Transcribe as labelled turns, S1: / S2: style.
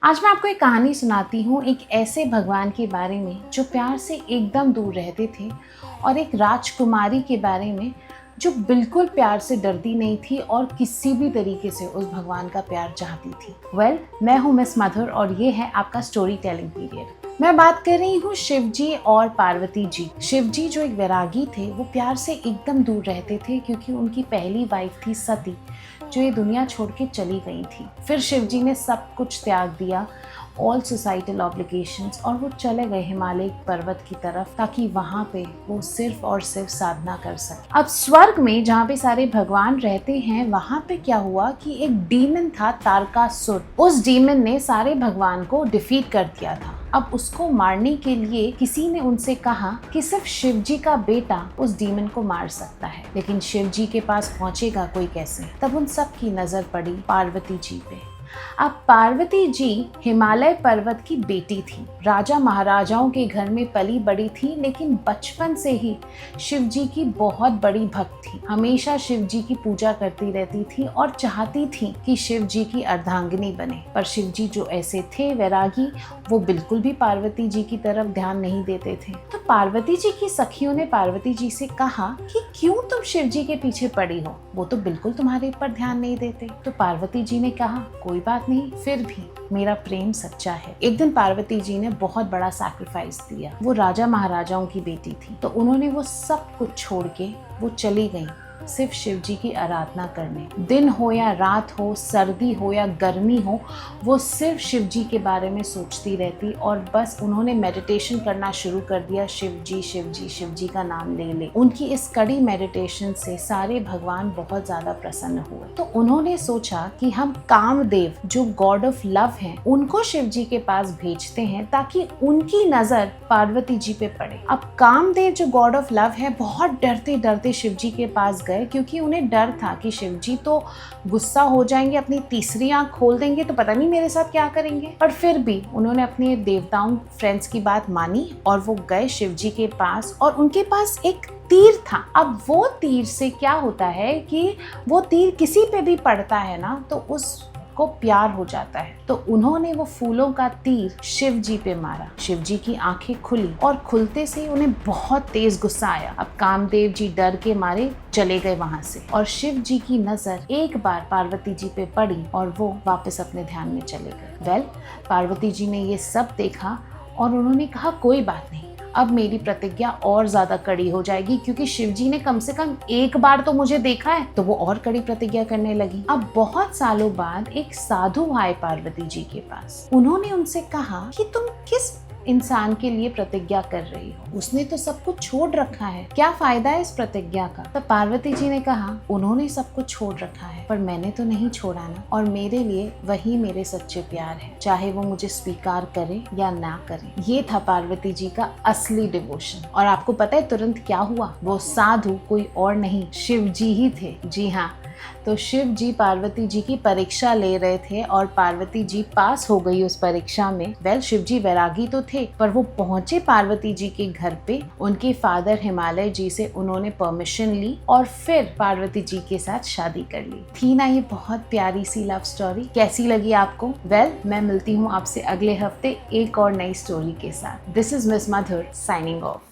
S1: आज मैं आपको एक कहानी सुनाती हूँ एक ऐसे भगवान के बारे में जो प्यार से एकदम दूर रहते थे और एक राजकुमारी के बारे में जो बिल्कुल प्यार से डरती नहीं थी और किसी भी तरीके से उस भगवान का प्यार चाहती थी। मैं हूँ मिस मधुर और ये है आपका स्टोरी टेलिंग पीरियड। मैं बात कर रही हूँ शिव जी और पार्वती जी। शिव जी जो एक वैरागी थे वो प्यार से एकदम दूर रहते थे क्योंकि उनकी पहली वाइफ थी सती जो ये दुनिया छोड़ के चली गई थी। फिर शिव जी ने सब कुछ त्याग दिया, ऑल सोसाइटल ऑब्लिगेशंस, और वो चले गए हिमालय पर्वत की तरफ ताकि वहाँ पे वो सिर्फ और सिर्फ साधना कर सके। अब स्वर्ग में जहाँ पे सारे भगवान रहते हैं वहाँ पे क्या हुआ कि एक डीमन था तारकासुर। उस डीमन ने सारे भगवान को डिफीट कर दिया था। अब उसको मारने के लिए किसी ने उनसे कहा कि सिर्फ शिव जी का बेटा उस डीमन को मार सकता है, लेकिन शिव जी के पास पहुंचेगा कोई कैसे। तब उन सब की नजर पड़ी पार्वती जी पे। अब पार्वती जी हिमालय पर्वत की बेटी थी, राजा महाराजाओं के घर में पली बड़ी थी, लेकिन बचपन से ही शिव जी की बहुत बड़ी भक्त थी। हमेशा शिव जी की पूजा करती रहती थी और चाहती थी कि शिव जी की अर्धांगिनी बने। पर शिव जी जो ऐसे थे वैरागी, वो बिल्कुल भी पार्वती जी की तरफ ध्यान नहीं देते थे। तो पार्वती जी की सखियों ने पार्वती जी से कहा कि क्यों तुम शिव जी के पीछे पड़ी हो, वो तो बिल्कुल तुम्हारे ऊपर ध्यान नहीं देते। तो पार्वती जी ने कहा कोई बात नहीं, फिर भी मेरा प्रेम सच्चा है। एक दिन पार्वती जी ने बहुत बड़ा सैक्रिफाइस दिया। वो राजा महाराजाओं की बेटी थी, तो उन्होंने वो सब कुछ छोड़ के वो चली गई सिर्फ शिव जी की आराधना करने। दिन हो या रात हो, सर्दी हो या गर्मी हो, वो सिर्फ शिव जी के बारे में सोचती रहती और बस उन्होंने मेडिटेशन करना शुरू कर दिया। शिव जी शिव जी शिव जी का नाम ले ले। उनकी इस कड़ी मेडिटेशन से सारे भगवान बहुत ज्यादा प्रसन्न हुए। तो उन्होंने सोचा कि हम कामदेव जो गॉड ऑफ लव हैं उनको शिव जी के पास भेजते हैं ताकि उनकी नजर पार्वती जी पे पड़े। अब कामदेव जो गॉड ऑफ लव है बहुत डरते डरते शिव जी के पास गए क्योंकि उन्हें डर था कि शिव जी तो गुस्सा हो जाएंगे, अपनी तीसरी आंख खोल देंगे तो पता नहीं मेरे साथ क्या करेंगे। पर फिर भी उन्होंने अपने देवताओं फ्रेंड्स की बात मानी और वो गए शिव जी के पास और उनके पास एक तीर था। अब वो तीर से क्या होता है कि वो तीर किसी पे भी पड़ता है ना तो उस को प्यार हो जाता है। तो उन्होंने वो फूलों का तीर शिव जी पे मारा। शिव जी की आंखें खुली और खुलते से उन्हें बहुत तेज गुस्सा आया। अब कामदेव जी डर के मारे चले गए वहां से और शिव जी की नजर एक बार पार्वती जी पे पड़ी और वो वापस अपने ध्यान में चले गए। पार्वती जी ने ये सब देखा और उन्होंने कहा कोई बात नहीं, अब मेरी प्रतिज्ञा और ज्यादा कड़ी हो जाएगी क्योंकि शिव जी ने कम से कम एक बार तो मुझे देखा है। तो वो और कड़ी प्रतिज्ञा करने लगी। अब बहुत सालों बाद एक साधु आए पार्वती जी के पास। उन्होंने उनसे कहा कि तुम किस इंसान के लिए प्रतिज्ञा कर रही हो, उसने तो सब कुछ छोड़ रखा है, क्या फायदा है इस प्रतिज्ञा का। तब पार्वती जी ने कहा उन्होंने सब कुछ छोड़ रखा है पर मैंने तो नहीं छोड़ा ना, और मेरे लिए वही मेरे सच्चे प्यार है, चाहे वो मुझे स्वीकार करे या ना करे। ये था पार्वती जी का असली डिवोशन। और आपको पता है तुरंत क्या हुआ? वो साधु कोई और नहीं शिव जी ही थे। जी हाँ, तो शिव जी पार्वती जी की परीक्षा ले रहे थे और पार्वती जी पास हो गई उस परीक्षा में। शिव जी वैरागी तो थे पर वो पहुंचे पार्वती जी के घर पे। उनके फादर हिमालय जी से उन्होंने परमिशन ली और फिर पार्वती जी के साथ शादी कर ली। थी ना ये बहुत प्यारी सी लव स्टोरी? कैसी लगी आपको? मैं मिलती हूँ आपसे अगले हफ्ते एक और नई स्टोरी के साथ। This is miss Madhur signing off.